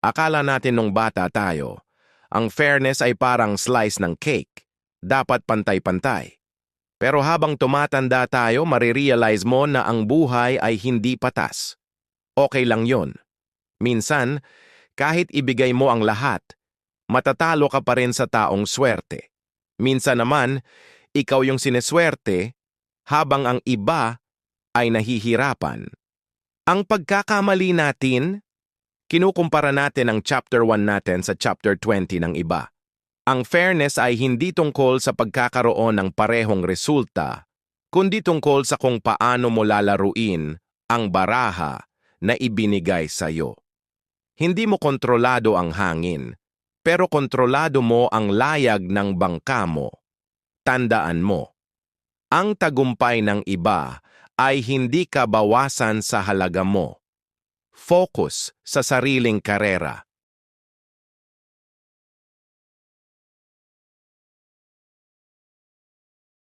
Akala natin nung bata tayo, ang fairness ay parang slice ng cake. Dapat pantay-pantay. Pero habang tumatanda tayo, marirealize mo na ang buhay ay hindi patas. Okay lang yon. Minsan, kahit ibigay mo ang lahat, matatalo ka pa rin sa taong swerte. Minsan naman, ikaw yung sineswerte habang ang iba ay nahihirapan. Ang pagkakamali natin, kinukumpara natin ang chapter 1 natin sa chapter 20 ng iba. Ang fairness ay hindi tungkol sa pagkakaroon ng parehong resulta, kundi tungkol sa kung paano mo lalaruin ang baraha na ibinigay sa'yo. Hindi mo kontrolado ang hangin, pero kontrolado mo ang layag ng bangka mo. Tandaan mo, ang tagumpay ng iba ay hindi kabawasan sa halaga mo. Focus sa sariling karera.